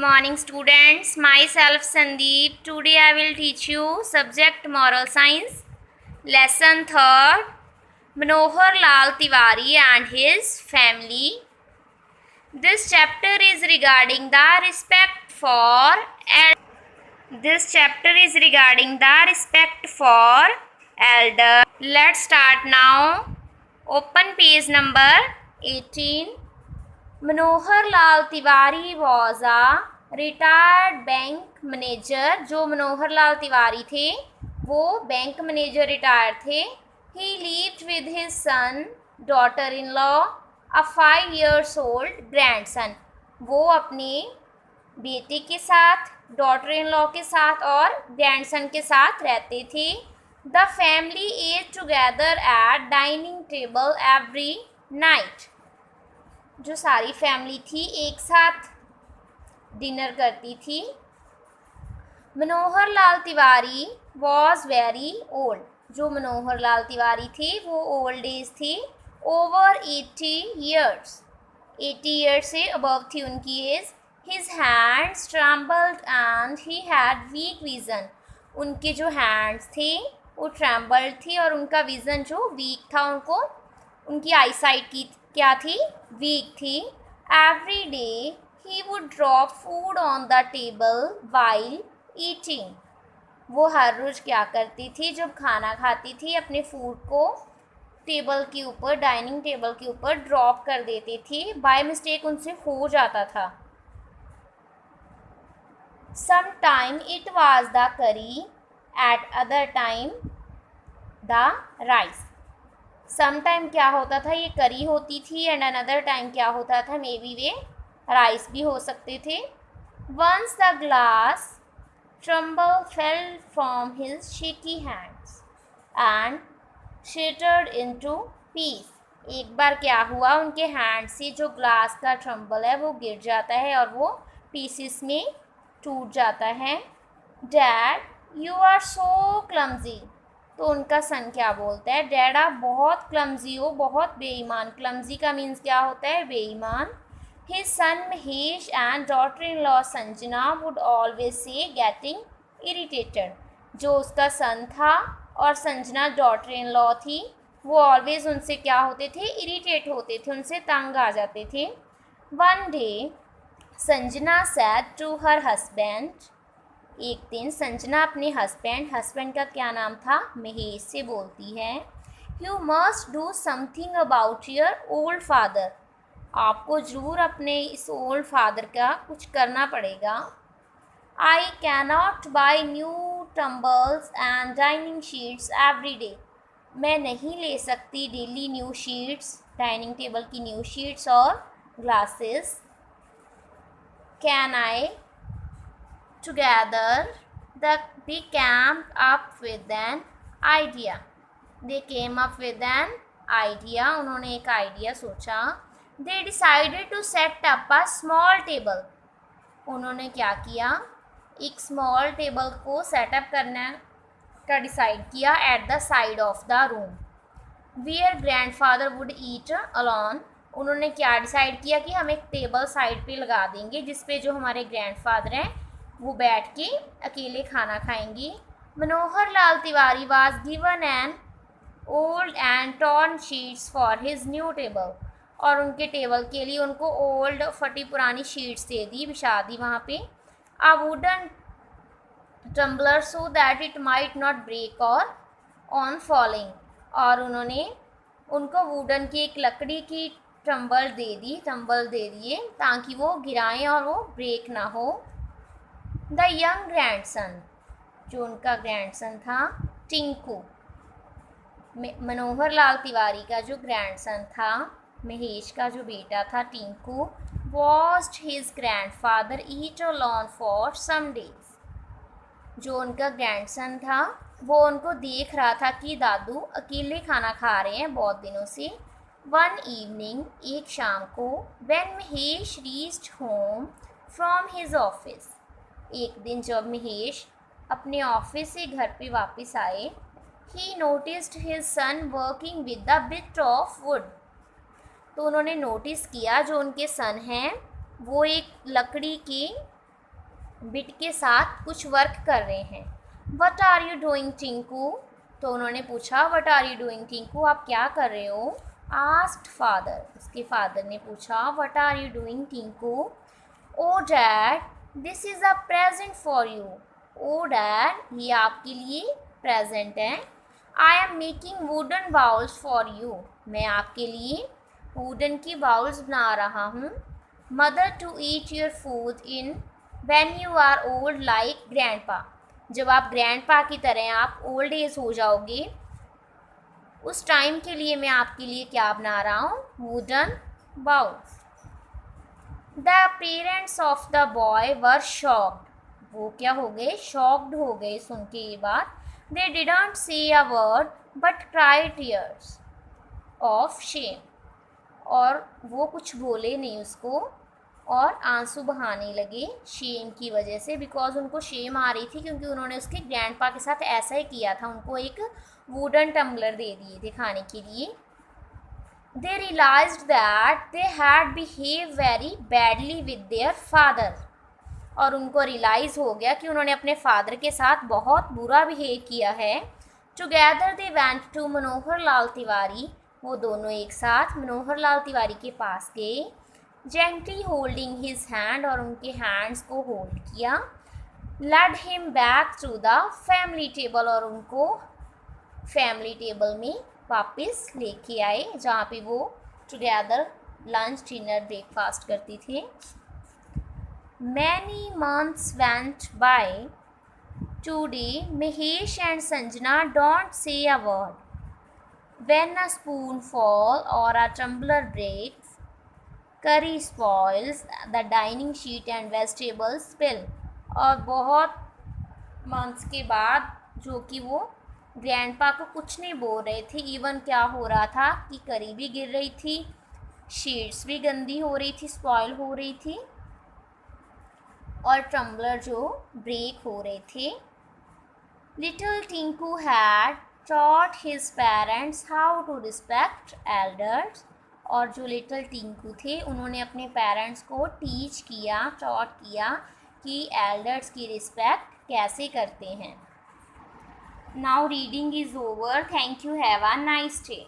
morning students, myself Sandeep. Today I will teach you subject moral science, lesson 3rd, Manohar Lal Tiwari and his family. This chapter is regarding the respect for elder. Let's start now. Open page number 18. Manohar Lal Tiwari was a retired bank manager. जो मनोहर लाल तिवारी थे वो bank manager retire थे। ही lived with his son, daughter in law, a 5 years old grandson. वो अपने बेटे के साथ, daughter in law के साथ और ग्रैंडसन के साथ रहते थे। The family ate together at dining table every night. जो सारी फैमिली थी एक साथ डिनर करती थी। Manohar Lal Tiwari was very old. जो मनोहर लाल तिवारी थे वो ओल्ड एज थी, ओवर 80 years। 80 years से अबव थी उनकी age. His hands trembled and he had weak vision. उनके जो हैंड्स थे वो ट्रम्बल्ड थी और उनका विज़न जो वीक था, उनकी आई साइट की क्या थी, वीक थी। Every day he would drop food on the table while eating. वो हर रोज़ क्या करती थी, जब खाना खाती थी अपने फूड को टेबल के ऊपर, डाइनिंग टेबल के ऊपर ड्रॉप कर देती थी। बाय मिस्टेक उनसे हो जाता था। Some time it was the curry, at other time the rice. Some time क्या होता था, ये करी होती थी, एंड अनदर टाइम क्या होता था, मे बी वे राइस भी हो सकते थे। Once the glass tumbler fell from his shaky hands and shattered into piece. एक बार क्या हुआ, उनके हैंड से जो ग्लास का ट्रम्बल है वो गिर जाता है और वो पीसेस में टूट जाता है। Dad you are so clumsy. तो उनका सन क्या बोलता है, डैड आप बहुत क्लमजी हो, बहुत बेईमान। क्लमजी का मीन्स क्या होता है, बेईमान। His son Mahesh and daughter in law Sanjana would always say getting irritated. जो उसका सन था और संजना डॉटर इन लॉ थी, वो ऑलवेज उनसे क्या होते थे, इरिटेट होते थे, उनसे तंग आ जाते थे। One day Sanjana said to her husband. एक दिन संजना अपने हस्बैंड का क्या नाम था, महेश से बोलती है, you must do something about your old father. आपको ज़रूर अपने इस ओल्ड फादर का कुछ करना पड़ेगा। I cannot by new tumbles and dining sheets every day. मैं नहीं ले सकती daily new sheets, dining table की न्यू शीट्स और glasses. Can I Together, they came up with an idea. They came up with an idea. उन्होंने एक idea सोचा। They decided to set up a small table. उन्होंने क्या किया, एक small table को सेटअप करने का डिसाइड किया at the side of the room where grandfather would eat alone. उन्होंने क्या डिसाइड किया कि हम एक टेबल साइड पे लगा देंगे जिसपे जो हमारे ग्रैंडफादर हैं वो बैठ के अकेले खाना खाएंगी। Manohar Lal Tiwari was given an old and torn sheets for his new table. और उनके टेबल के लिए उनको ओल्ड फटी पुरानी शीट्स दे दी, बिछा दी वहाँ पे। A wooden tumbler so that it might not break और ऑन फॉलिंग। और उन्होंने उनको वुडन की एक लकड़ी की टम्बल दे दिए ताकि वो गिराएं और वो ब्रेक ना हो। द यंग ग्रैंडसन, जो उनका ग्रैंडसन था टिंकू, मनोहर लाल तिवारी का जो ग्रैंडसन था, महेश का जो बेटा था Tinku, watched his grandfather eat alone for some days. जो उनका ग्रैंडसन था वो उनको देख रहा था कि दादू अकेले खाना खा रहे हैं बहुत दिनों से। वन इवनिंग, एक शाम को, when Mahesh reached home from his office. एक दिन जब महेश अपने ऑफिस से घर पे वापस आए, ही noticed his son working with the bit of would. तो उन्होंने नोटिस किया जो उनके सन हैं वो एक लकड़ी के बिट के साथ कुछ वर्क कर रहे हैं। What are you doing Tinku? तो उन्होंने पूछा what are you doing Tinku, आप क्या कर रहे हो? आस्क्ड फादर, उसके फादर ने पूछा what are you doing Tinku? Oh dad this is a present for you. Oh dad, ये आपके लिए प्रेजेंट है। I am making wooden bowls for you, मैं आपके लिए वुडन की बाउल्स बना रहा हूँ। Mother to eat your food in when you are old like grandpa, जब आप ग्रैंडपा की तरह आप ओल्ड एज हो जाओगे उस टाइम के लिए मैं आपके लिए क्या बना रहा हूँ? Wooden bowls. The parents of the boy were shocked, वो क्या हो गए? शॉक्ड हो गए सुन के ये बात। They didn't say a word but cry tears of shame, और वो कुछ बोले नहीं उसको और आंसू बहाने लगे शेम की वजह से, बिकॉज उनको शेम आ रही थी क्योंकि उन्होंने उसके ग्रैंडपा के साथ ऐसा ही किया था, उनको एक वुडन टम्बलर दे दिए थे खाने के लिए। They realized that they had behaved very badly with their father, और उनको रियलाइज़ हो गया कि उन्होंने अपने फादर के साथ बहुत बुरा बिहेव किया है। टुगेदर दे वेंट टू मनोहर लाल तिवारी, वो दोनों एक साथ मनोहर लाल तिवारी के पास गए। जेंटली होल्डिंग हिज हैंड, और उनके हैंड्स को होल्ड किया। Led him back to the family table, और उनको फैमिली टेबल में वापस लेके आए जहाँ पे वो टुगेदर लंच डिनर ब्रेकफास्ट करती थे। Many months went by, today Mahesh and Sanjana don't say a word. When a spoon fall और अ टम्बलर ब्रेक्स, करी spoils the dining sheet and vegetables spill. और बहुत मंथ्स के बाद जो कि वो ग्रैंडपा को कुछ नहीं बोल रहे थे, इवन क्या हो रहा था कि करी भी गिर रही थी, शीट्स भी गंदी हो रही थी, स्पॉइल हो रही थी, और टम्बलर जो ब्रेक हो रहे थे। Little Tinku had taught his parents how to respect elders, और जो लिटिल टिंकू थे उन्होंने अपने पेरेंट्स को टीच किया, टॉट किया कि एल्डर्स की रिस्पेक्ट कैसे करते हैं। Now reading is over. Thank you. Have a nice day.